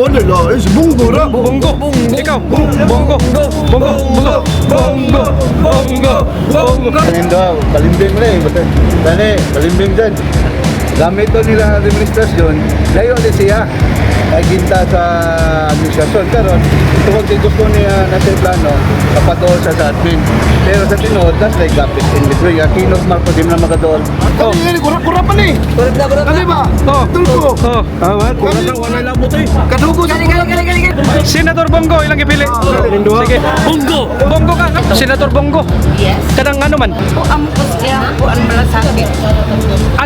Ano la? Is Bongo ra. Bongo. Ikaw. Bongo. Bongo. Kanindo, balimbing mo rin. Dani, balimbing dyan. Gamit to nila ang administrasyon, layo din siya. Ay ginta sa administrasyon. Karon, ito kung gusto niya na sa plano, kapatol siya sa admin. Pero sa tinod, that's like gapit in between. Kinos Marco, di mo na makadol. Ano yan? Kurap pa ni. Kurap na. Ano ba? Tulpo. Kurap na, wala lang mo to eh. Kadugo sa kurap. Senator Bongo, ilang ipili? Sige. Bongo ka. Senator Bongo. Yes. Kadang ano man? Po ang kusya po ang malasakit.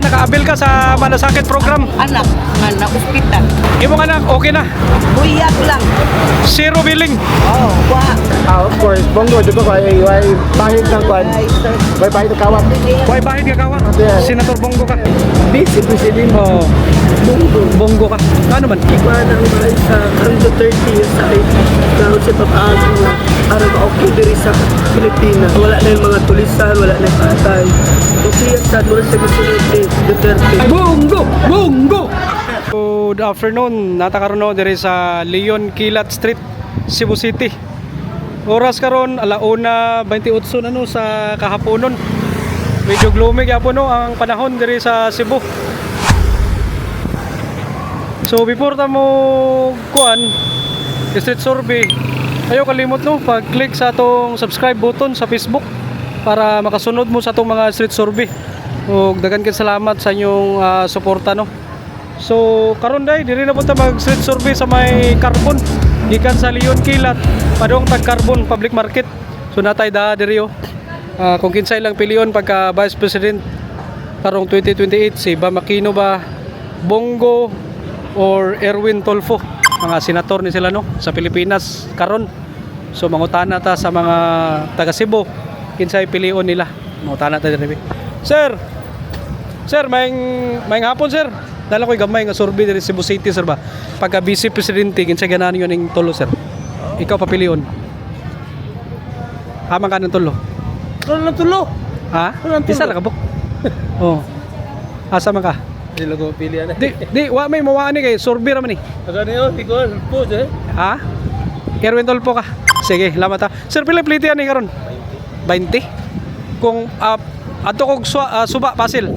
Nakaabil ka sa malasakit program. Anak nga na ospital. Imong anak, okay na. Buyag lang. Zero billing. Oh, wa. Of course, Bongo, di ba kay bahid ng kwan? May bahid ng kawat. Why bahid ka kawa? Senator Bongo ka. Vice President Oh, Bongo ka. Ano man? Ikuan ang mga sa karong Duterte yung sakit na si papaagi na para ma-okay diri sa Pilipinas. Wala na yung mga tulisan, wala na yung patay. Kung siya sa doon sa Presidente Duterte. Bongo! Good afternoon. Natakaroon no diri sa Leon Kilat Street, Cebu City. Oras karon 1:28 na no sa kahaponon. Medyo gloomy gyapon no ang panahon diri sa Cebu. So before ta mo kuan street survey, ayo kalimot no pag-click sa atong subscribe button sa Facebook para makasunod mo sa atong mga street survey. Ug daghan kay salamat sa inyong suporta no. So karon day diri na punta mag street survey sa may Carbon gikan sa Leon Kilat padong tag Carbon Public Market. So natay da diri kung kinsay lang pilion pagka Vice President karong 2028 si Bam Aquino ba, Bongo or Erwin Tulfo, mga senator ni sila no sa Pilipinas karon. So mangutana ta sa mga taga Cebu kinsay pilion nila. Mangutana ta diri. Sir, may hapon sir. Dala ko'y gamay nga survey diri Cebu City sir ba. Pagka Vice Presidente kinsay ganahan yun ning tulo sir. Ikaw papilion. Amang ka ng tulo. Tulo. Ha? Walang tulo. Isa ra ka buk. Oh. Asa man ka? Hindi lang ko pilihan eh. Di wa may mawaan ni kay survey ra man ni. Agad niyo, di ko po eh. Ha? Erwin Tulfo ka. Sige, lamat ha. Sir, pila plite yan karon? 20. Kung ato kog suba pasil.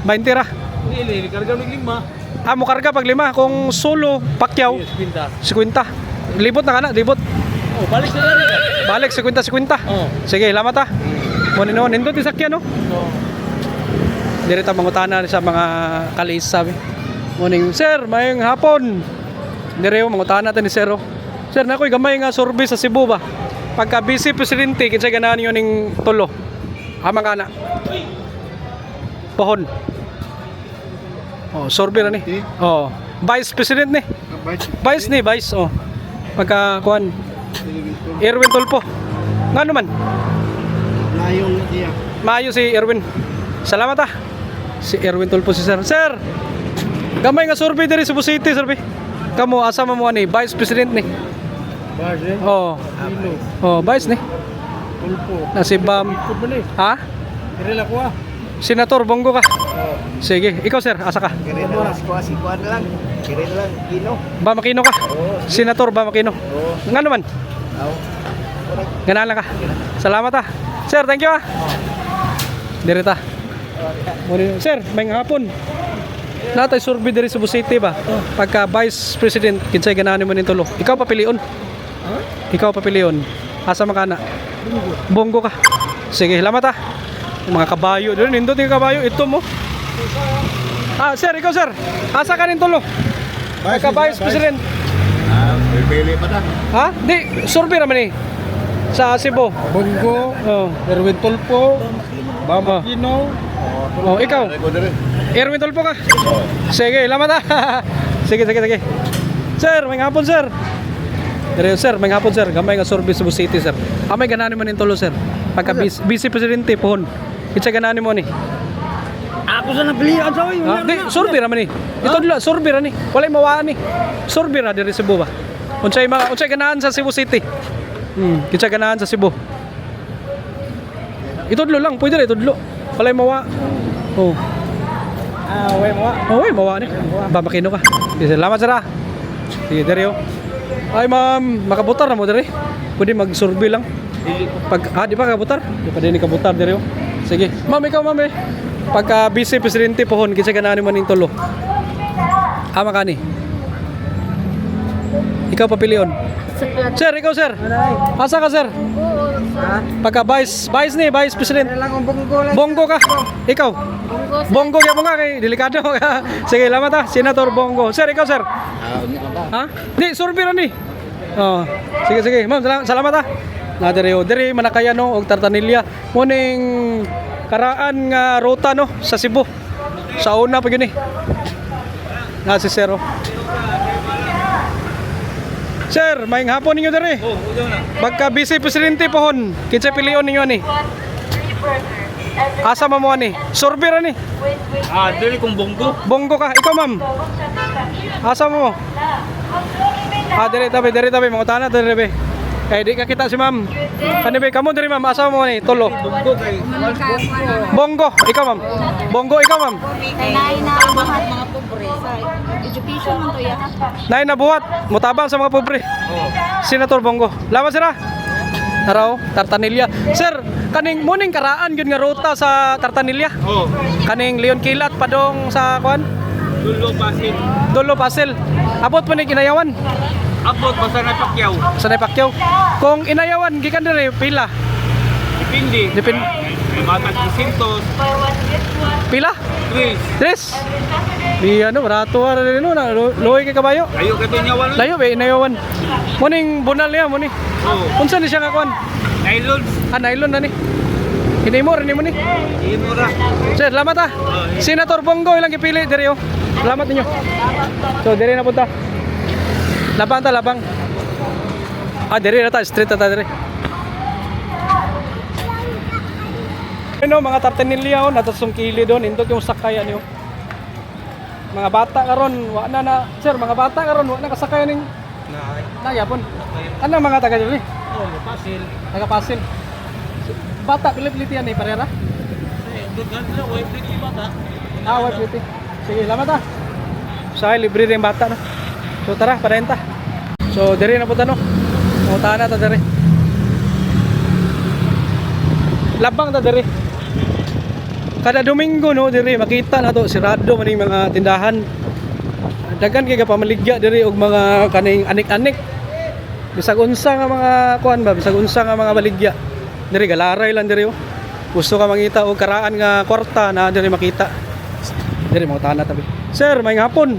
20 ra. Hindi, karga ng lima. Mo karga pag 5 kung solo Pacquiao Pinta. 50. Libot na kana, libot. Oh, balik na rin. Balik 50. Oh. Sige, lamat ha. Mo ni nindot ti sakyan no. Oh. Diri ta mangutana sa mga kalis sabi. Morning, sir, mayong hapon. Diri mangutana ta ni Sir. Sir, nakoy gamay nga survey sa Cebu ba. Pagka Vice Presidente kinsay ganahan niyo ning tulo. Amang kana. Pohon. Oh, survey ra ni. Oh, Vice President ni. Vice. Oh. Pagka kuan Erwin Tulfo. Ngano man? Layong diya. Maayo si Erwin. Salamat ah. Si Erwin Tulfo si Sir. Sir, gamay nga survey diri Cebu City, survey. Kamo asa mo ani Vice President ni? Base. Oh. Ilo. Oh, Vice ni. Tulpo. Na si Bam. Kubali. Ha? Kirila ko ah. Senator Bongo ka. Sige, ikaw sir, asa ka? Kirila lang. Sikuan lang. Kirila lang. Kino. Bam Aquino ka? Senator Bam Aquino. Ngano man? Ganaan lang ka. Salamat ah. Sir, thank you ah. Direta. Sir, may hapon. Natay survey diri Cebu City ba? Pagka Vice President kinsay ganahan mo ning tulo. Ikaw papilion. Ikaw papilion. Asa man kana? Bongo ka. Sige, salamat ah. Yung mga kabayo doon, nindot yung kabayo ito mo. Sir, ikaw sir. Asa ka ning tulo? Pagka Vice President. Pili pa na. Ha? Di, survey naman eh. Sa Cebu. Bongo. Oh. Erwin Tulpo. Bam Oh. Aquino. Oh, ikaw. Erwin Tulfo ka. Sige, lamat ah. Sige. Sir, may hapon sir. Dire sir, may hapon sir. Gamay nga survey Cebu City sir. May ganahan mo ning tulo sir. Pagka Vice Presidente pohon. Kitsa ganahan mo ni. Ako sa napilihan sa oy. Di, survey ra man ni. Ito dila, survey ra ni. Walay mawaan ni. Survey ra diri Cebu ba. Unsay ganahan sa Cebu City. Kitsa ganahan sa Cebu. Itudlo lang, pwede ra itudlo. Walay mawa. Oh. Way mo. Oh, mawa ni. Bam Aquino ka. Salamat sir ah. Sige, dere oh. Ay ma'am, makabutar na mo dere. Pwede mag-survey lang. Di ba kabutar? Di pa din kabutar dere oh. Sige. Ma'am, ikaw ma'am eh. Pagka vice presidente pohon, kinsa ganani man ning tulo. Ama kani. Ikaw papilion. Sir, ikaw sir. Asa ka sir? Pagka vice president. Bongo ka. Ikaw. Bongo kaya mo nga kay delikado ka. Sige, lamat ha. Senator Bongo. Sir, ikaw sir. Ha? Di, survey ra ni. Oh. Sige. Ma'am, salamat ha. Na diri manakayan no og Tartanilla. Muning karaan nga ruta no sa Cebu. Sa una pa gyud ni. Na si Sir. Sir, maayong hapon ninyo dere. Pagka vice presidente pohon, kinsa pilion ninyo ani? Asa mo ani? Survey ra ni. Dili kong Bongo. Bongo ka, ikaw ma'am. Asa mo? Dere tabi mga tana dere be. Kaya di ka kita si ma'am. Kani be kamo dere ma'am, asa mo ani? Tulo. Bongo kay Bongo, ikaw ma'am. Bongo, ikaw ma'am. Nay na buhat mga pobre sa education man to ya. Nay nabuhat, mutabang sa mga pobre. Senator Bongo. Lawan sira. Araw, Tartanilla. Sir, kaning muning karaan gyud nga ruta sa Tartanilla. Kaning Leon Kilat padong sa kuan? Dulo Pasil. Abot pa ni inayawan. Abot basta na Pacquiao. Sa Pacquiao. Kung inayawan gikan dire pila? Depende. Matag 200. Pila? 3. Tres. Di ano, barato ara no na loy kay kabayo. Ayo ka tinyawan. Layo be inayawan. Muning bunal niya muni. Unsa ni siya nga kuan? Nylon. Nylon na ni. Hinimo rin mo ni. Imura. Sir, salamat ha. Senator Bongo ilang gipili diri oh. Salamat ninyo. So diri na punta. Labang. Diri na ta, street ta diri. Ano mga Tartanilla oh, natasong kili doon, indot yung sakayan niyo. Mga bata karon, wa na sir, mga bata karon wa na kasakayan ning nagyapon. Ano mga taga diri? Pasil. Taga Pasil. Bata pilit-pilit yan eh, parera? Dugan na way pretty bata. Wait, pilit. Sige, salamat ha. Sa libre rin bata no. So tara, parenta. So diri na punta no. Mutahan na ta diri. Labang ta diri. Kada Domingo no diri makita na to sirado man yung mga tindahan. Daghan kay pamaligya diri og mga kaning anik-anik. Bisag unsa nga mga kuan ba, bisag unsa nga mga baligya. Diri galaray lang diri oh. Gusto ka mangita og karaan nga kwarta na diri makita. Diri mo tanan tabi. Sir, may hapon.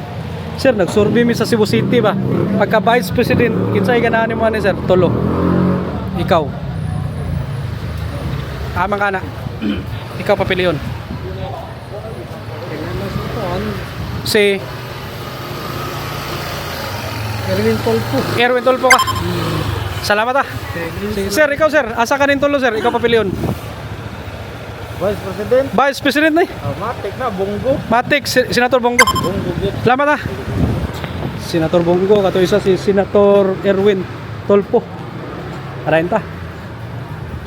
Sir, nag-survey mi sa Cebu City ba. Pagka Vice President, kinsay ganahan mo ani sir? Tulo. Ikaw. Tama ka na. Ikaw papiliyon. Si Erwin Tolpo ka. Salamat ah. Sir, ikaw sir. Asa ka rin tulo sir? Ikaw papiliyon. Vice President. Vice President na eh. Matik na Bongo. Matik, Senator Bongo. Bongo git. Salamat ah. Senator Bongo, kato isa si Senator Erwin Tolpo. Arenta.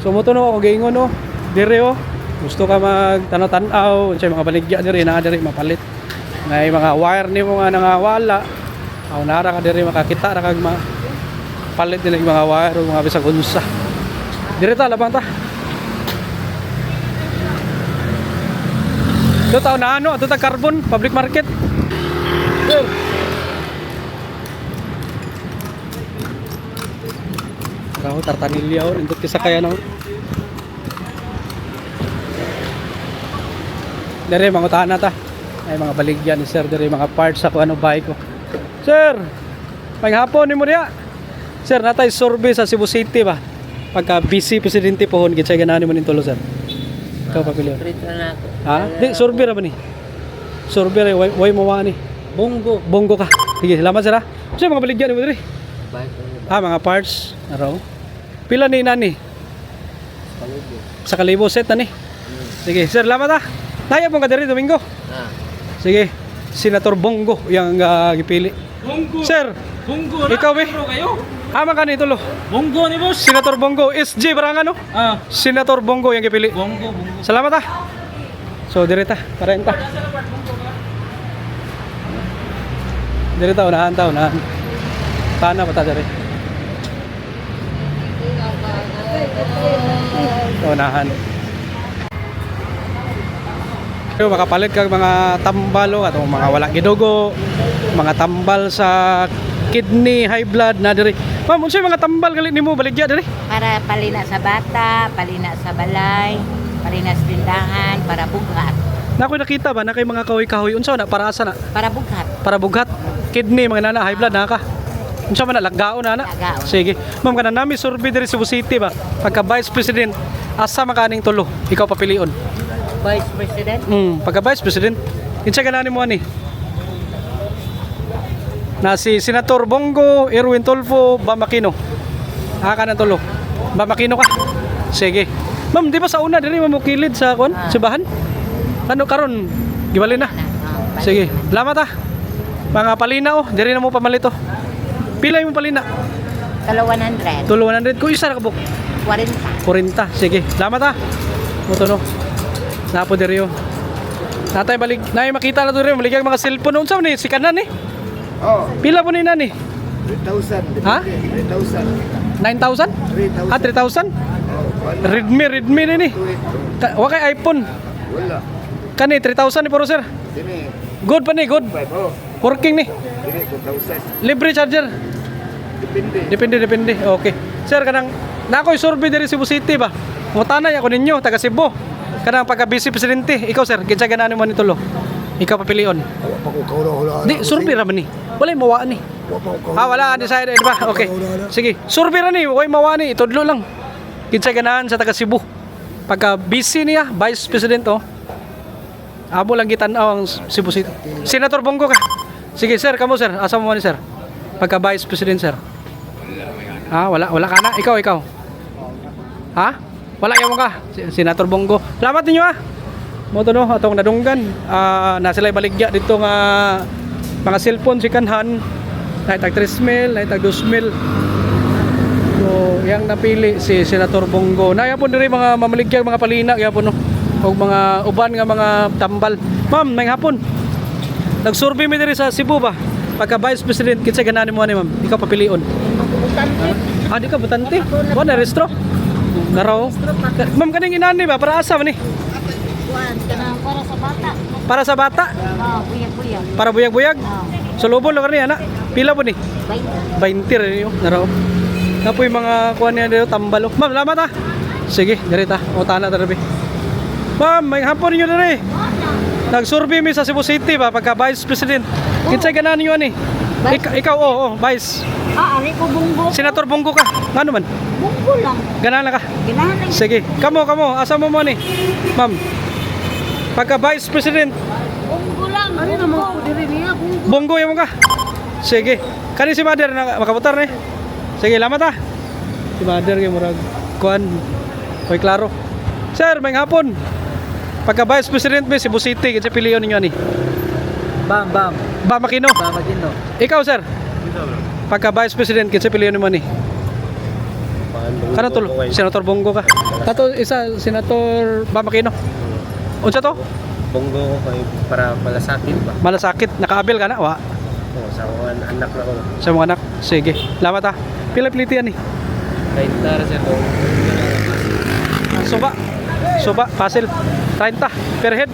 So mo to no, ako gaingon no. Dire oh. Gusto ka magtanaw-tanaw, unsay mga baligya dire na dire mapalit. May mga wire nimo nga nangawala. Aw nara ka dire makakita ra kag palit nila yung mga wire o mga bisag unsa. Dire ta labang ta. Do taon na ano, ato ta carbon public market. Sir. Raho Tartanilla oh, indot kisa kaya no. Dere mga utahan na ta. Ay mga baligyan ni sir dere mga parts sa ano bike ko. Sir, may hapon ni mo diya. Sir, natay survey sa Cebu City ba? Pagka vice presidente pohon gid sa ganani man tulo sir. Ikaw papilion. Ha? Di survey ra ba ni? Survey ra way mo wa ni. Bongo ka. Sige, salamat sir ha. Sa mga baligyan ni mo dere. Mga parts araw. Pila ni nani? Sa kalibo set na ni. Sige, sir, salamat ha. Naya pong kadiri Domingo. Sige, Senator Bongo yung gipili. Bongo. Sir, Bongo. ikaw be? Kayo. Ama ka ni tulo. Bongo ni boss. Senator Bongo, SG barang ano? Senator Bongo yung gipili. Bongo. Salamat ah. So direta, parenta. Direta unahan ta, unahan. Utana bata diri. Unahan. Pero makapalit kag mga tambal atong mga wala gidugo, mga tambal sa kidney, high blood na diri. Ma'am, unsay mga tambal gali nimo baligya diri? Para palina sa bata, palina sa balay, palina sa tindahan, para bughat. Nakoy nakita ba na kay mga kahoy-kahoy unsa na para asa na? Para bughat. Para bughat. Kidney mga nana, high blood na ka. Unsa man na laggaon na na? Laggaon. Sige. Ma'am kana nami survey diri sa Cebu City ba? Pagka Vice President, asa makaning tulo? Ikaw papilion. Vice President. Pagka Vice President, kinsa ganan mo ani? Na si Senator Bongo, Erwin Tulfo, Bamakino. Ka ng tulo. Bamakino ka. Sige. Ma'am, di ba sa una diri mamukilid sa kon? Sibahan? Ano karon? Gibalin na. Sige. Salamat ah. Mga palina oh, diri na mo pamalito. Pila yung palina? Talo 100. Tulo 100 ko isa ra ka buk. 40. 40. Sige. Salamat ah. Moto no. Napo diri yo. Natay balik, nay makita na diri maligag mga cellphone unsa man ni si kanan ni? Oh, Pila po ni nani? 3,000. Ha? 3,000. 9,000? Ah, 3,000? Redmi na ni. Wakay iPhone. Wala. Kani 3,000 ni puro sir. Sini, Good pa ni, good. 5. Oh, Working ni. sini 2,000. Libre charger. Depende. Depende. Okay. Sir, kanang nakoy survey diri Cebu City ba? Mutanay ako ninyo taga Cebu. Kanang pagka vice presidente, ikaw sir, kinsa ganan mo ni tulo? Ikaw papilion. Wala pa ko kaula. Di, survey ra man ni. Wala mawaan ni. Wala undecided ba? Okay. Sige. Survey ra ni, way mawaan ni, itudlo lang. Kinsa ganahan sa taga Cebu. Pagka busy niya, Vice President oh. Amo lang gitan-aw ang Cebu City. Senator Bongo ka. Sige sir, kamo sir, asa mo man ni sir? Pagka Vice President sir. Wala ka na. Ikaw. Ha? Wala mo ka. Senator Bongo. Salamat ninyo ah. Mo to no, atong nadunggan. Na sila baligya dito nga mga cellphone si kanhan. Nay tag 3,000, nay tag 2,000. So, yang napili si Senator Bongo. Naya po diri mga mamaligya mga palina gyapon no. Og mga uban nga mga tambal. Ma'am, may hapon. Nag-survey mi diri sa Cebu ba? Pagka Vice President kinsa ganan mo ani ma'am? Ikaw papilion. Di ka butante. Wa na restro. Naraw. Ma'am kaning inani ba para asa man ni? Kanang para sa bata. Para sa bata? Buyag-buyag. Para buyag-buyag? So lubon lang niya na. Pila po ni? 20. 20 rin yun. Naraw. Napoy mga kuha niya dito tambalo. Ma'am, salamat ah. Sige, dirita. Utana tarabi. Ma'am, may hapon niyo diri. Nag-survey mi sa Cebu City ba pagka Vice President. Kinsay ganan niyo ani? Ikaw Vice. Ari ko Bongo. Senator Bongo ka. Ngano man? Bongo lang. Ganan ka. Ginahan Sige. Kamo, asa mo ni? Ma'am. Pagka Vice President, Bongo lang. Ano naman ko diri niya? Bongo yung ka. Sige. Kani si Mother na makabutar ni. Sige, lamat ah. Si Mother kay murag kuan. Hoy klaro. Sir, may hapon. Pagka Vice President mi Cebu City, kinsa piliyon ninyo ni? Bam. Bamakino. Magino. Ikaw sir. Pagka Vice President, kinsa piliyon mo ni? Kana tol, Senator Bongo ka. Tato isa Senator Bamakino. Unsa to? Bongo ko kay para malasakit ba? Malasakit, nakaabil ka na wa. Sa mga anak na ko. Sa mga anak. Sige. Salamat ah. Pila pilitian ni? Kahit tara sa to. Suba, Pasil. 30 per head.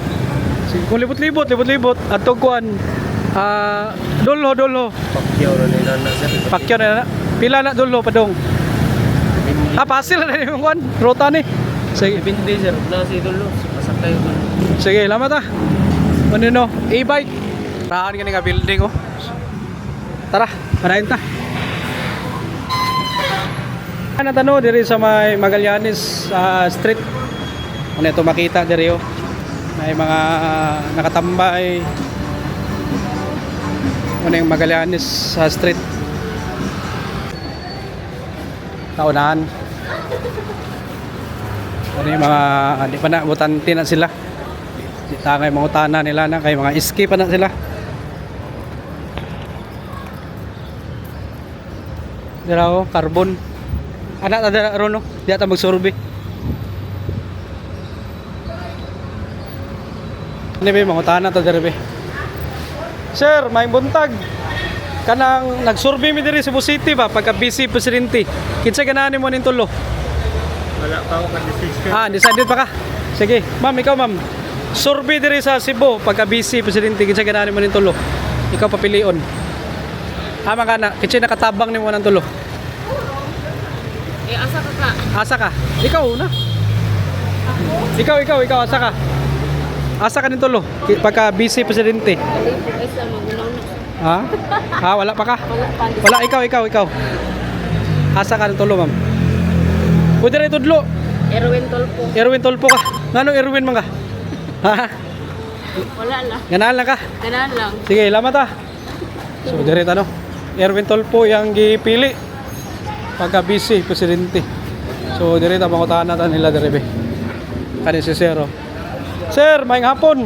Sige. Kung libot-libot at kuan dolo. Pakyaw na nila na sir. Pakyo na. Pila na dolo padong. Pasil na yung kuan. Rota ni. Sige. Bindi sir. Na si Dulo. Pasakay ko. Sige, salamat ah. Ano no? E-bike. Rahan ka nga building oh. Tara, manayin ta. Ano tano diri sa may Magallanes street. Ano ito makita diri oh. May mga nakatambay. Ano yung Magallanes street. Taunahan. Ano yung mga di pa na butante na sila. Di tangay mga utana nila na kay mga iski pa na sila. Dira oh, carbon. Anak na dira ron no. Di ata magsurvey. Ano ba yung mga utana ta dira be? Sir, may buntag. kanang nagsurvey mi diri sa Cebu City ba pagka busy presidente. Kinsa ganahan mo ning tulo? Wala pa ako ka-decision. Decided pa ka. Sige, ma'am, ikaw ma'am. Survey diri sa Cebu pagka busy presidente kinsa ganahan mo ning tulo? Ikaw papilion. Ama ka na, kinsa nakatabang nimo nang tulo? asa ka ka? Asa ka? Ikaw na. Ikaw, asa ka? Asa ka ning tulo? Pagka busy presidente. Ha? Wala pa ka? Wala, ikaw. Asa ka ning tulo, ma'am? Pwede rin tudlo. Erwin Tolpo ka. Ngano Erwin man ka? Ha? Wala lang. Ganahan lang ka? Ganaan lang. Sige, lamat ah. So, direct ano? Erwin Tolpo yung gipili. Pagka busy, presidente. So, direct ang pangutahan natin nila direbe. Kanin si Sir. Sir, maayong hapon.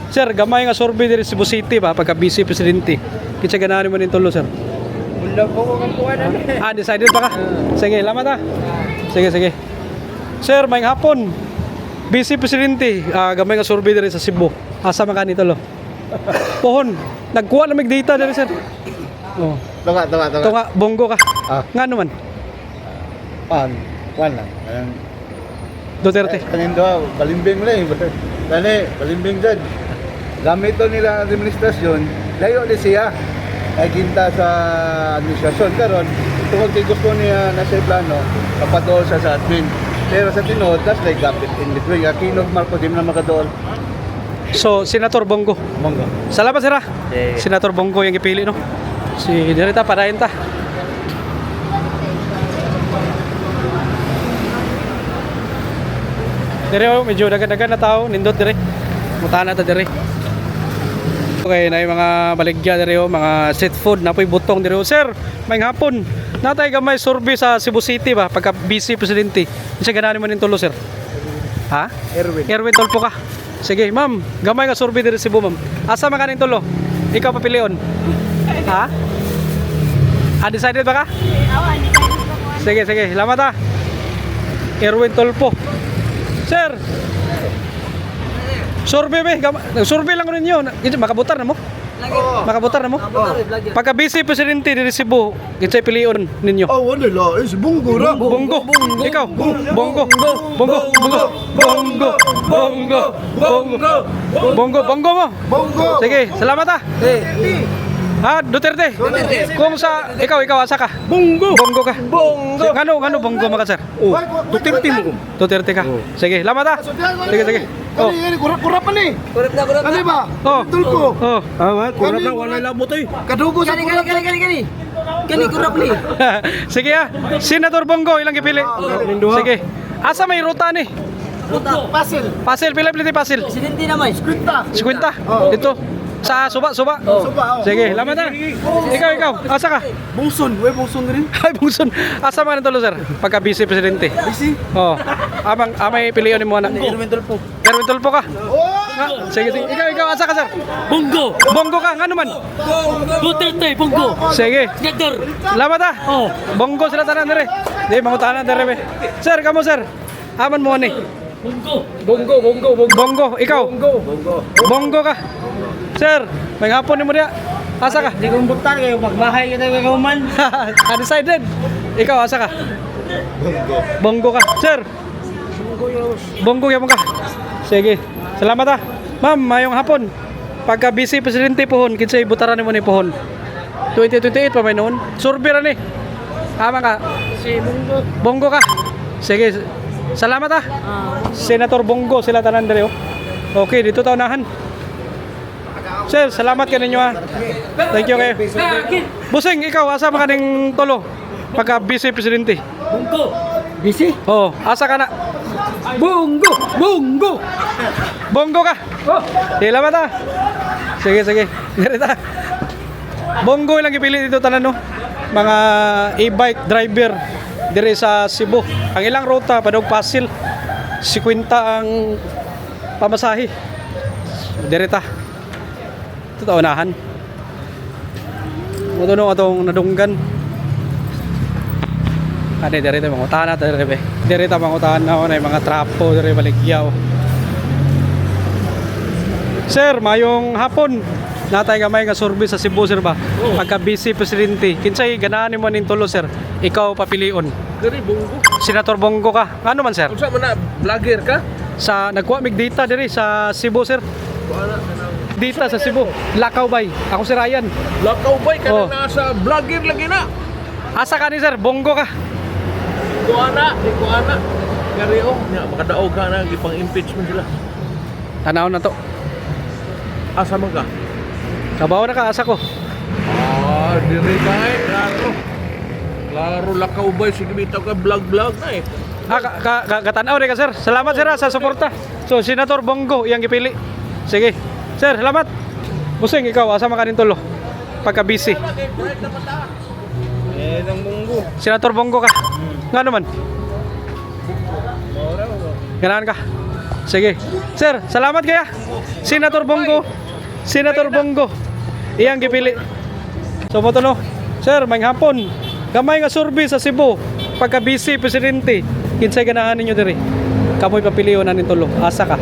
Sir, gamay nga survey diri sa Cebu City ba pagka busy presidente. Kitsa ganahan mo ning tulo, sir? Wala pa ako kang kuha na. Decided pa ka? Sige, lamat ah. Sige. Sir, maayong hapon. Busy presidente, gamay nga survey diri sa Cebu. Asa man kanito lo? Pohon, nagkuha na mig data diri, sir. Oh. Tunga. Tunga, bonggo ka. Ngano man? Kuan lang. Duterte. Kanin daw, balimbing lang eh. Dali, balimbing dyan. Gamit to nila ang administrasyon, layo di siya. Ay ginta sa administrasyon. Karon, tungkol kay gusto niya na sa plano, kapadool siya sa admin. Pero sa tinod, that's like gapit in between. Kinog Marco, di mo na makadool. So, Senator Bongo. Monggo. Salamat, sir. Eh. Senator Bongo yung ipili, no? Si Dirita, parayin ta. Dire, medyo dagan-dagan na tao. Nindot, dire. Mutahan na ta, dire. Okay, na yung mga baligya, dire, mga street food. Napoy butong, dire. Sir, may hapon. Natay ka may survey sa Cebu City ba? Pagka busy presidente. Isa ganahan mo ning tulo, sir? Ha? Erwin Tolpo ka. Sige, ma'am. Gamay nga survey diri Cebu, ma'am. Asa man kaning tulo? Ikaw papilion. Ha? Decided ba ka? Sige. Salamat ah. Erwin Tolpo. Sir. Survey be. Survey lang ko ninyo. Makabutar na mo? Makabutar na mo? Pagka busy presidente diri Cebu, kinsay pilion ninyo? Wala la. Si Bongo ra. Bongo. Ikaw. Bongo. Bongo mo. Bongo. Sige, salamat ah. Duterte. Kung sa ikaw asa ka? Bongo ka. Ngano bongo maka, sir? Duterte mo. Duterte ka. Sige, salamat ah. Sige. Oh. Kurap pa ni. Kurap na. Ano ba? Oh. Tulko. Oh. Kurap na, wala labot eh. Kadugo sa kurap. Kani kurap ni. Sige ah. Senator Bongo ilang gipili? Sige. Asa may ruta ni? Pasil, pila pasil? Presidente naman. 50. Dito. Sa suba. Sige, lamat ah. Ikaw. Asa ka? Bungson rin. Ay, bungson. Asa man tulo, sir? Pagka busy presidente. Busy. Oh. Amay piliyon mo na. Erwin Tolpo. Erwin Tolpo ka. Sige. Ikaw asa ka, sir? Bongo ka, ngano man? Duterte, Bongo. Sige. Senator. Lamat ah. Oh. Bongo sila tanan dire. Di mangutanan dire be. Sir, kamo sir. Aman mo ni. Bongo, ikaw. Bongo ka. Sir, may hapon ni mo diya. Asa ka? Di kong butar kayo, magbahay kita kayo man. Undecided. Ikaw asa ka? Bongo ka. Sir. Bongo ya mo ka. Sige. Salamat ah. Ma'am, mayong hapon. Pagka busy presidente pohon, kinsay butaran nimo ni pohon. 2028 pa may noon. Survey ra ni. Ama ka. Si Bongo. Bongo ka. Sige. Salamat ah. Senator Bongo sila tanan dire oh. Okay, dito ta unahan. Sir, salamat ka ninyo ah. Thank you kayo. Busing, ikaw asa man kaning tulo? Pagka busy presidente. Bongo. Busy? Oh, asa ka na? Bongo. Bongo ka. Oh, salamat ah. Sige. Direta. Bongo lang ipili dito tanan no. Mga e-bike driver dire sa Cebu. Ang ilang ruta padog Pasil. 50 ang pamasahe. Direta. Ito unahan. Mutunong atong nadunggan. Ade direta mangutahan na dire. Direta mangutahan na na mga trapo dire baligyaw. Sir, mayong hapon. Natay gamay nga survey sa Cebu sir ba? Pagka vice presidente, kinsay ganahan mo ning tulo sir? Ikaw papilion. Diri Bongo. Senator Bongo ka. Ano man sir? Unsa man na vlogger ka? Sa nagkuha mig data diri sa Cebu sir. Wala ka nang Dita sa Cebu. Lakaw bay. Ako si Ryan. lakaw bay ka Oh. na nasa vlogger lagi na. Asa ka ni sir? Bongo ka. Di ko ana. Kari nya makadaog ka na gipang impeachment sila. Tanaw na to. Asa man ka? Kabaw na ka asa ko. Diri kay klaro. Klaro lakaw bay sige bitaw ka vlog na eh. Katanaw rin ka sir. Salamat sir sa suporta. So Senator Bongo iyang gipili. Sige. Sir, salamat. Busing ikaw asa man kanin tulo? Pagka busy. Nang Munggo. Senator Bongo ka. Nga naman. Ganahan ka. Sige. Sir, salamat kaya. Senator Bongo. Senator Bongo. Iyang gipili. So mo no. Sir, may hapon. Gamay nga survey sa Cebu. Pagka busy presidente, kinsay ganahan ninyo diri? Kamoy papiliyon na nin tulo. Asa ka?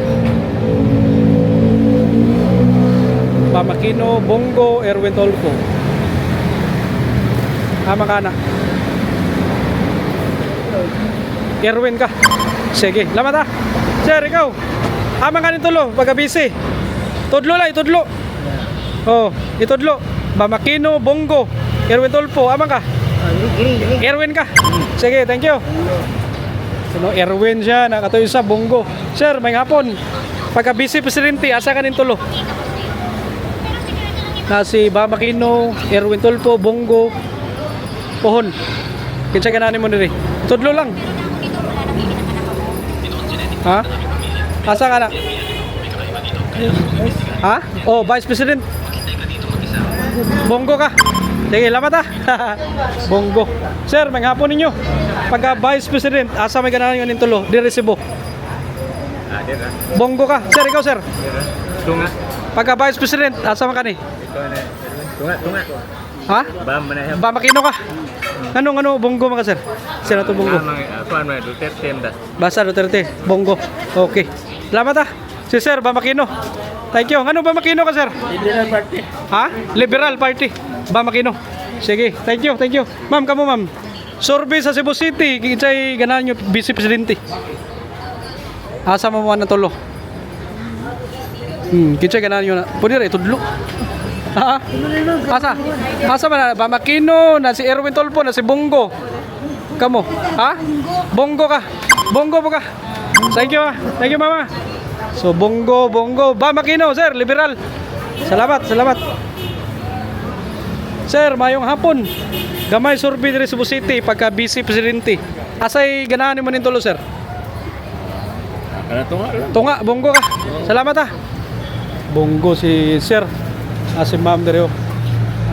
Pamakino, Bongo, Erwin Tolfo. Ama ka na. Erwin ka. Sige, lamat ha. Sir, ikaw. Ama ka nin tulo. Pagka busy. Tudlo lang, itudlo. Oh, itudlo. Pamakino, Bongo, Erwin Tolfo. Ama ka. Erwin ka. Sige, thank you. Sino Erwin siya, nakatuyo sa Bongo. Sir, may hapon. Pagka busy presidente, asa ka nin tulo? Na si Bamakino, Erwin Tolfo, Bongo, Pohon. Kinsa gananin mo diri? Tudlo lang. Ha? Asa ka na? Ha? Oh, Vice President. Bongo ka. Sige, lamat ha. Bongo. Sir, may hapon ninyo. Pagka Vice President, asa may ganahan yung tulo? Diri Cebu. Dira. Bongo ka. Sir, ikaw sir. Dira. Tunga. Pagka Vice President, asa man ka ni? Ikaw na. Tunga. Ha? Bam man na. Bamakino ka. Ano, Bongo man ka sir? Senator Bongo. Kuan man Duterte da. Basta Duterte, Bongo. Okay. Salamat ha. Si Sir Bamakino. Thank you. Ano Bamakino ka sir? Liberal Party. Ha? Liberal Party. Bamakino. Sige. Thank you. Ma'am, kamo ma'am. Survey sa Cebu City. Kinsay ganahan nyo Vice Presidente. Asa mo na tulo? Kinsay ganahan nyo na. Pwede rin, tudlo. Ha? Asa man na? Bamakino, na si Erwin Tolfo, na si Bongo. Kamo? Ha? Bongo ka. Bongo po ka. Thank you ha. Thank you mama. So Bongo. Bamakino sir, liberal. Salamat. Sir, mayong hapon. Gamay survey diri sa Cebu City pagka busy presidente. Asay ganahan mo nin tulo sir? Tunga lang. Tunga, Bongo ka. Salamat ha. Bongo si sir. Si ma'am diri oh.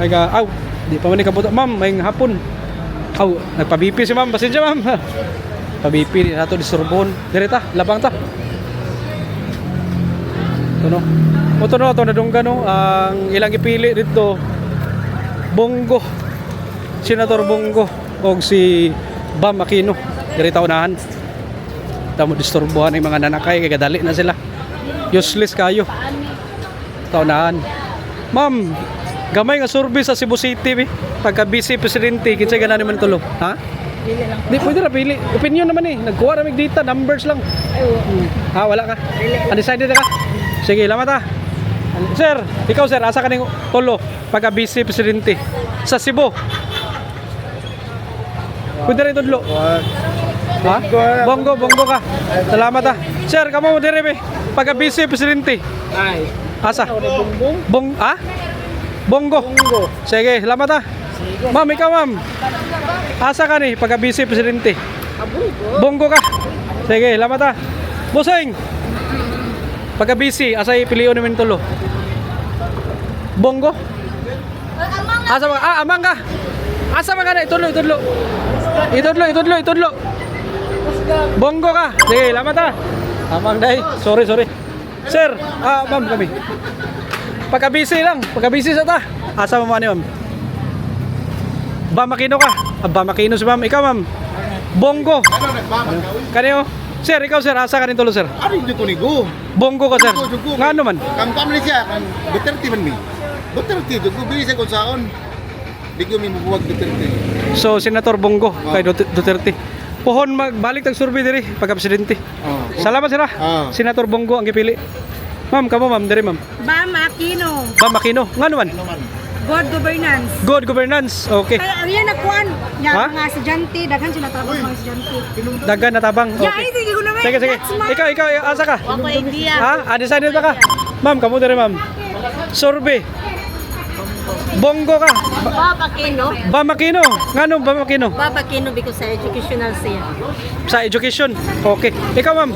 Ay ka, di pa man ni kabuto ma'am, mayong hapon. Nagpa-BP si ma'am, pasensya ma'am. Pa-BP ni nato di Sorbon. Diri ta, labang ta. Ito no, nadunggan no, ang ilang ipili dito. Bongo. Senator Bongo o si Bam Aquino. Diri ta unahan. Tamo disturbuhan ang mga nanakay kay kadali na sila. Useless kayo. Taunahan. Ma'am, gamay nga survey sa Cebu City pagka busy presidente kinsay ganahan man tulo. Ha? Di pwede ra pili. Opinion naman eh. Nagkuha na mig data, numbers lang. Ha, wala ka. Undecided ka. Sige, lamat ha. Sir, ikaw sir, asa ka ning tulo pagka busy presidente sa Cebu? Pwede rin tudlo. Ha? Bongo ka. Salamat ha. Sir, kamo mo dire pagka busy presidente. Ay. Asa? Bongo. Sige, salamat ha. Ma'am, ikaw ma'am. Asa ka ni pagka busy presidente? Bongo ka. Sige, salamat ha. Busing. Pagka busy, asa ipilion namin tulo? Bongo? Asa ka? Amang ka. Asa man ka na? Itudlo. Bongo ka. Sige, salamat ha. Amang day. Sorry. Sir, ma'am kami. Pagka-busy sa ta. Asa mo man ma'am? Bamakino ka. Bamakino si ma'am. Ikaw ma'am. Bongo. Kaniyo? Sir, ikaw sir, asa ka rin tulo sir? Ano yung ko ni Go? Bongo ka sir. Nga ano man? Kamkam ni siya, kan Duterte man mi. Duterte, dugubili sa kung saon. Di ko mimubuwag Duterte. So Senator Bongo kay Duterte. Pohon magbalik tag survey diri pagka presidente. Oh. Salamat sir. Senator Bongo ang gipili. Ma'am, kamo ma'am, diri ma'am. Bam Aquino, Ma'am Aquino, ngano man? good governance. Good governance. Okay. Kaya yan nakuan. Ha? Yan mga estudyante, daghan sila trabaho mga estudyante. Dagan na tabang. Yeah, Okay. sige ko naman. Sige, sige. That's my- Ikaw, asa ka? Ako idea. Ha? Undecided ba ka? Ma'am, kamo diri ma'am. Survey. Bongo ka. Baba Aquino. Bam Aquino. Ngano Bam Aquino? Baba Aquino because sa educational siya. Sa education. Okay. Ikaw ma'am.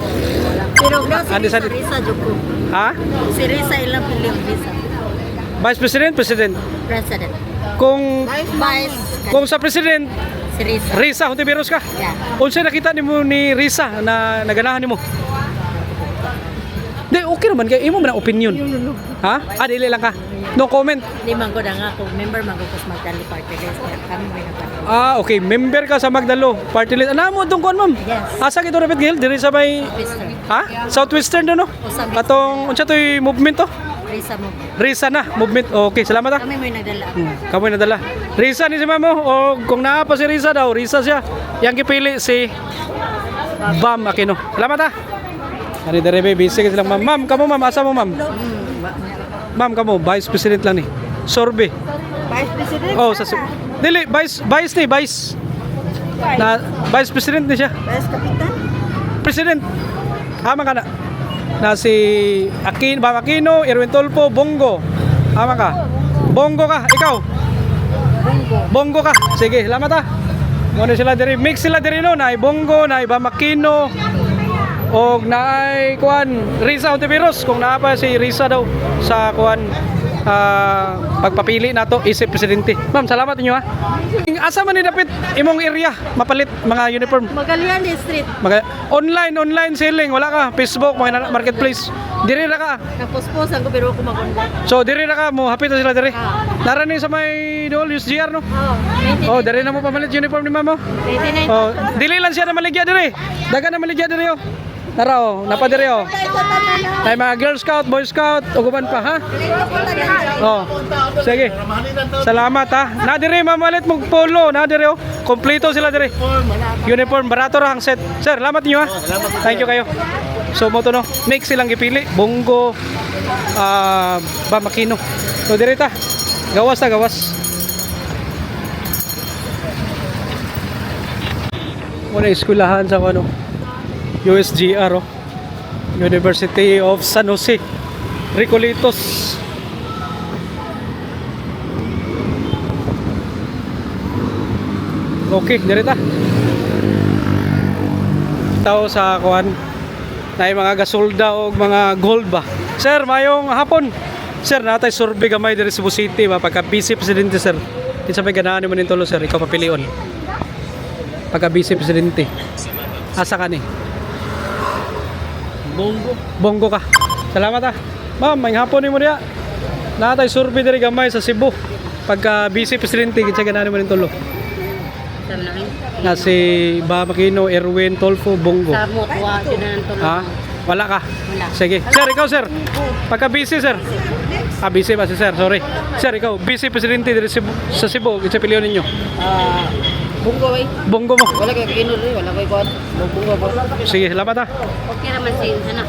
Pero si Undecided. Risa Joko. Ha? Si Risa ilang pili Risa. Vice President, President. President. Kung Vice. sa President, Si Risa. Risa, Hontiveros ka. Yeah. Unsa nakita nimo ni Risa na naganahan nimo? Di, okay naman kay imo man ang opinion. Ha? Dili lang ka. No comment. Di man ko na nga kung member man ko sa Magdali Party List. Kaya kami may nagpapalito. Okay, member ka sa Magdalo Party List. Ano mo tong kuan ma'am? Yes. Asa kito Rapid Hill diri sa may ha? Southwestern do no? Usang- Katong unsa toy movement to? Risa mo. Risa na movement. Okay, salamat ha. Kami may nagdala. Kamoy nadala. Risa ni si ma'am oh. O kung naa pa si Risa daw, Risa siya. Yang gipili si Bam Aquino. Salamat ha. Ani dere baby, sige silang ma'am. Ma'am, kamo ma'am, asa mo ma'am? Ma'am, kamo Vice President lang ni. Sorbe. Vice President. Oh, sa dili Vice ni Vice. Na Vice President ni siya. Vice Kapitan. President. Hama ka na. Na si Bam Aquino, Erwin Tulfo, Bongo. Hama ka. Bongo ka, ikaw. Bongo ka. Sige, salamat ha. Muna sila diri, mix sila diri no, na Bongo, na Bam Aquino. Og naay kuan Risa Hontiveros kung naa pa si Risa daw sa kuan pagpapili nato isip presidente. Ma'am, salamat ninyo ha. Asa man ni dapat imong area mapalit mga uniform? Magalian Street. Online selling wala ka Facebook mga marketplace. Diri ra ka. Napuspos ang pero ko mag-online. So diri ra ka mo hapit na sila diri. Naraning sa may dool USGR no. Oh, diri na mo pamalit uniform ni ma'am. 99. Oh, dili lang siya na maligya diri. Dagan na maligya diri oh. Tara oh, napa diri oh. Ay mga Girl Scout, Boy Scout, uguban pa ha. Oh. Sige. Salamat ha. Na diri mamalit mong polo, na diri oh. Kompleto sila diri. Uniform barato ra ang set. Sir, salamat niyo ha. Thank you kayo. So mo to no, mix silang gipili, Bongo, Bam Aquino. So diri ta. Gawas ta, gawas. Muna eskwelahan sa ano? USGR oh. University of San Jose, Recoletos. Okay, direta. Tao sa kuan. Nay mga gasolda o mga gold ba. Sir, mayong hapon. Sir, natay survey gamay diri sa Cebu City ba pagka vice presidente sir. Kinsa may ganahan nimo nin tulo sir, ikaw papilion. Pagka vice presidente. Asa ka ni? Bongo ka. Salamat ha. Ma'am, may hapon ni mo diya. Natay survey diri gamay sa Cebu. Pagka vice presidente kinsa ganahan nimo nin tulo. Na si Bam Aquino, Erwin Tulfo, Bongo. Sa mo kuha dinan to. Ha? Wala ka? Wala. Sige. Sir, ikaw sir. Pagka busy sir. Busy ba si sir? Sorry. Sir, ikaw, busy presidente diri sa Cebu. Kinsa piliyon ninyo? Bungo way. Bongo mo. Wala kay kino rin, wala kay kuan. Bungo ba? Sige, salamat ha. Okay naman si sana.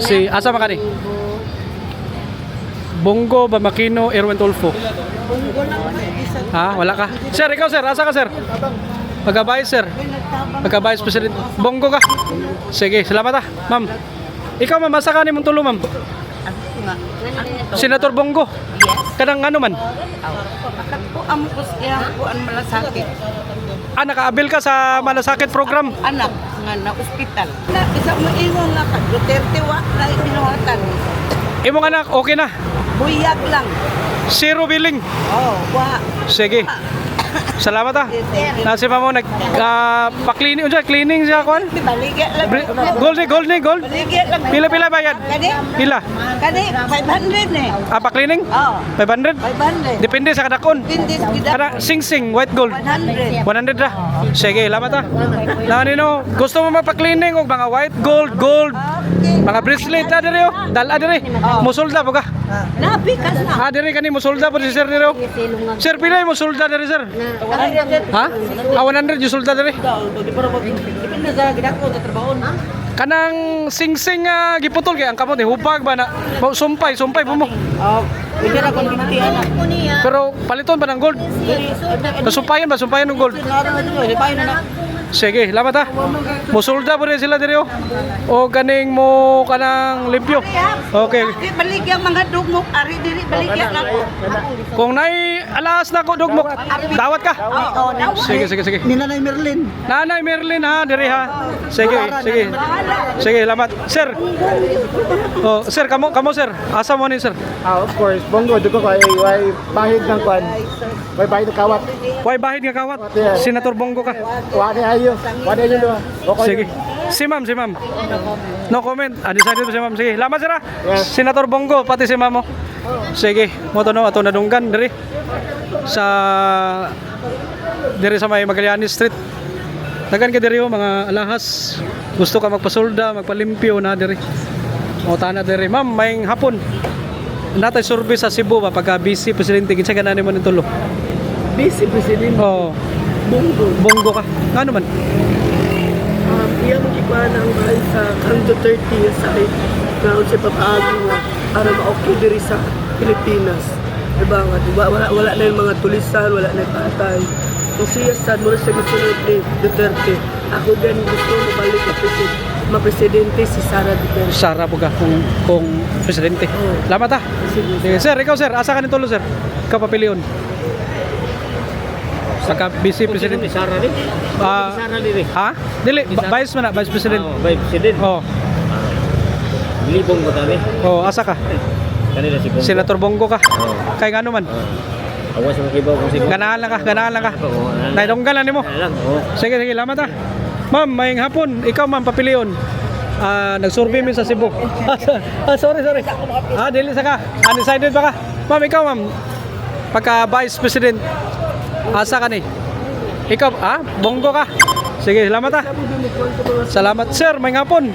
Si asa man ka ni? Bongo, Bam Aquino, Erwin Tulfo. Ha? Wala ka? Sir, ikaw sir. Asa ka sir? Pagka-vice sir. Pagka-vice president. Bongo ka? Sige, salamat ha. Ma'am. Ikaw ma'am, asa ka ni mong tulo ma'am? Senator Bongo. Kanang ano man? Ako ang kusya ko ang malasakit. Nakaabil ka sa malasakit program. Anak nga na ospital. Na isa mo ingon nga ka Duterte wa na ibinuhatan. Imong anak, okay na. Buyag lang. Zero billing. Oh, wa. Sige. Salamat ha. Nasi pa mo nag pa-cleaning unsa cleaning siya kon? Baligya lang. Gold. Baligya lang. Pila bayad? Kani? Pila? Kani 500 ne. Pa-cleaning? Oh, 500? 500. Depende sa kadakon. Tindis gida. Kada sing white gold. 100. 100 ra. Sige, salamat ha. Nino, gusto mo mapa-cleaning og mga white gold, Okay. mga bracelet na diri oh. Dala diri. Musulda po ka. Nabikas na. Ah, diri kani mo solda po si sir diri. oh. Sir, pila mo solda diri sir? Ha? Ah, 100 yung solda diri. Depende sa gidako sa trabaho na. Kanang sing-sing nga giputol kay ang kamot hupag ba na sumpay po mo. Pwede ra kon gintian na. Pero paliton ba ng gold? Nasumpayan ba? Sumpayan ng gold? Sige, lamat ha. Musulda po rin sila diri oh. O ganing mo kanang limpyo. Okay. Balik yung mga dugmok. Ari diri balik yan ako. Kung nai alas na ko dugmok, dawat ka. Sige. Ninanay Merlin. Nanay Merlin ha, diri ha. Sige. Sige, lamat. Sir. Oh, sir, kamo sir. Asa mo ni sir? Of course, Bongo, dugo ko ay bahid ng kwan. May bahid ng kawat. Why bahid nga kawat? Senator Bongo ka. Wala ayo. Wala yun doon. Sige. Si ma'am. No comment. Decided po si ma'am. Sige. Lamat sir ha. Senator Bongo, pati si ma'am mo. Sige. Mo to no, ato nadunggan diri sa may Magallanes Street. Tagan ka diri oh, mga alahas. Gusto ka magpasolda, magpalimpyo na diri. O tana diri. Ma'am, maying hapon. Natay survey sa Cebu ba pagka busy presidente kinsa ganani mo nitulo. Vice President Oh, Bongo ka. Ano man? iya mo gikuan ang bahay sa Kanto 30 sa na si papaagi nga para ma-okay diri sa Pilipinas. Diba nga, wala na yung mga tulisan, wala na yung patay. Kung siya sad mo sa gisunod ni Duterte, ako din gusto mabalik ma-presidente si Sara Duterte. Sara po ka kung presidente. Lamat ha. Sige, sir, ikaw sir, asa ka nitulo sir? Kapapilion. Saka busy presidente. Sara rin. Sara dili. Ha? Dili, vice man na, vice president. Vice President. Oh. Libong ko tani. Oh, asa ka? Kanila si Bongo. Senator Bongo ka. Kay ngano man? Awas mo kibaw kung si Bongo. Ganahan lang ka. Naidonggan na nimo. Lang. Oh. Sige, lamat ha. Ma'am, maying hapon, ikaw ma'am papilion. Nag-survey min sa Cebu. Sorry. Dili sa ka. Undecided ba ka? Ma'am, ikaw ma'am. Pagka vice president, asa ka ni? Ikaw, Bongo ka. Sige, salamat ha. Salamat sir, maying hapon.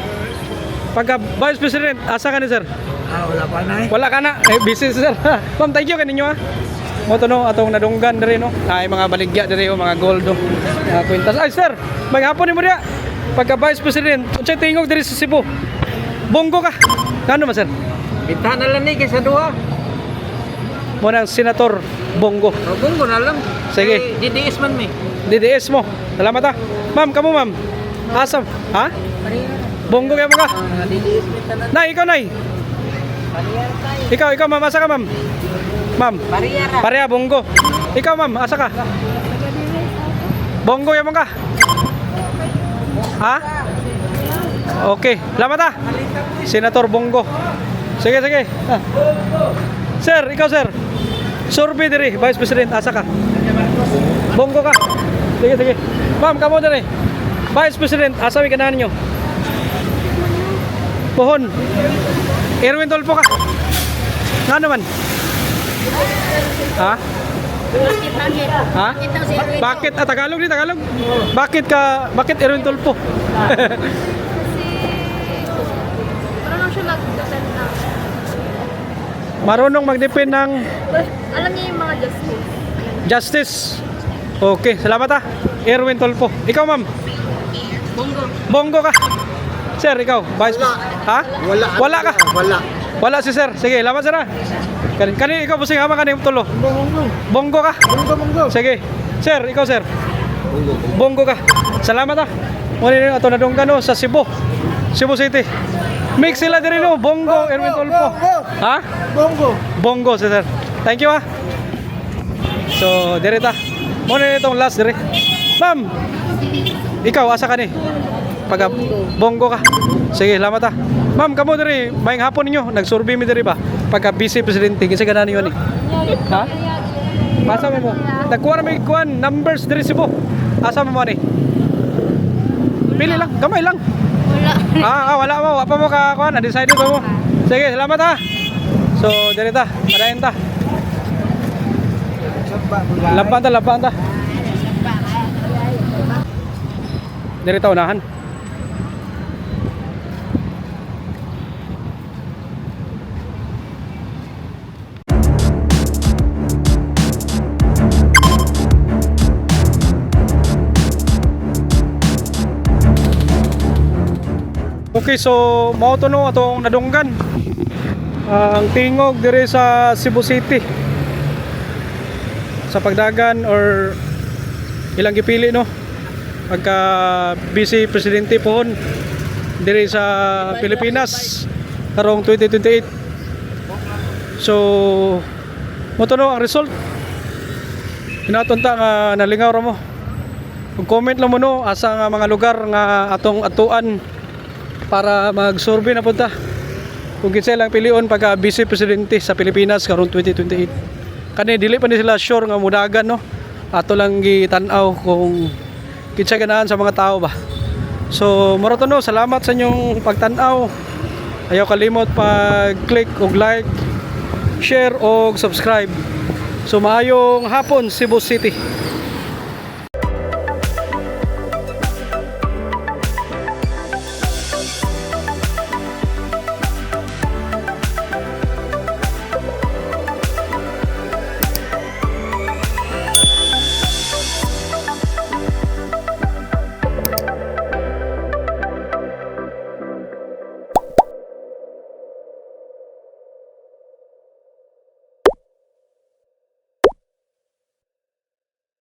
Pagka vice president, asa ka ni sir? Wala pa na Wala ka na. Busy sir. Ma'am, thank you kaninyo ha. Mo to no, atong nadunggan diri no. Ay mga baligya diri o mga gold do. Kwintas. Ay sir, may hapon ni mo diya. Pagka vice president, unsay tingog diri sa Cebu? Bongo ka. Kano man sir? Kita na lang ni kaysa duha. Mo nang senator Bongo. Bongo na lang. Sige. DDS man mi. DDS mo. Salamat ha. Ma'am, kamo ma'am. Asam. Ha? Bongo kaya mo ka? Nay, ikaw nay. Ikaw ma'am, asa ka ma'am? Ma'am. Pareha Bongo. Ikaw ma'am, asa ka? Bongo kaya mo ka? Ha? Okay, salamat ha. Senator Bongo. Sige. Sir, ikaw sir. Survey diri, Vice President, asa ka? Bongo ka. Sige. Ma'am, kamo diri. Vice President, asa mi kanahan nyo? Pohon. Erwin Tolpo ka. Nga naman? Ha? Ha? Bakit? Tagalog ni Tagalog? Bakit Erwin Tolpo? Marunong siya mag-defend ng... Marunong mag-defend ng Alam niya yung mga justice. justice. Okay, salamat ha. Erwin Tolpo. Ikaw ma'am? Bongo ka. Sir, ikaw? Vice Ha? Wala ka? Wala si sir. Sige, salamat sir ha. Kani ikaw busing hama kani tulo. Bongo ka? Bongo. Sige. Sir, ikaw sir. Bongo ka. Salamat ha. Muna nyo ato nadunggan no sa Cebu City. Mix sila diri no, Bongo, Erwin Tolpo. Ha? Bongo sir. Thank you ha. So, diri ta. Muna itong last diri. Ma'am. Ikaw asa ka ni? Pagka Bongo ka. Sige, salamat ha. Ma'am, kamo diri, mayang hapon ninyo, nag-survey mi diri ba? Pagka busy presidente, kinsa ganan niyo ni? Ha? Asa mo? Nagkuha na may kuan numbers diri Cebu. Asa mo ni? Pili lang, gamay lang. Wala mo, apa mo ka kuan, decided ba mo? Sige, salamat ha. So, diri ta, padayon ta. Laban ta. Diri ta unahan. Okay, so mao to no atong nadunggan. Ang tingog dire sa Cebu City. Sa pagdagan or ilang gipili no. Pagka vice presidente pohon dire sa Pilipinas karong 2028. So mo to no ang result. Hinatunta nga nalingaw ra mo. Mag-comment lang mo no asa nga mga lugar nga atong atuan para mag-survey na punta. Kung kinsa lang pilion pagka vice presidente sa Pilipinas karong 2028. Kani dili pa ni sila sure nga mudagan no. Ato lang gitanaw kung kinsa ganahan sa mga tao ba. So moro to no, salamat sa inyong pagtan-aw. Ayaw kalimot pag-click og like, share og subscribe. So maayong hapon Cebu City.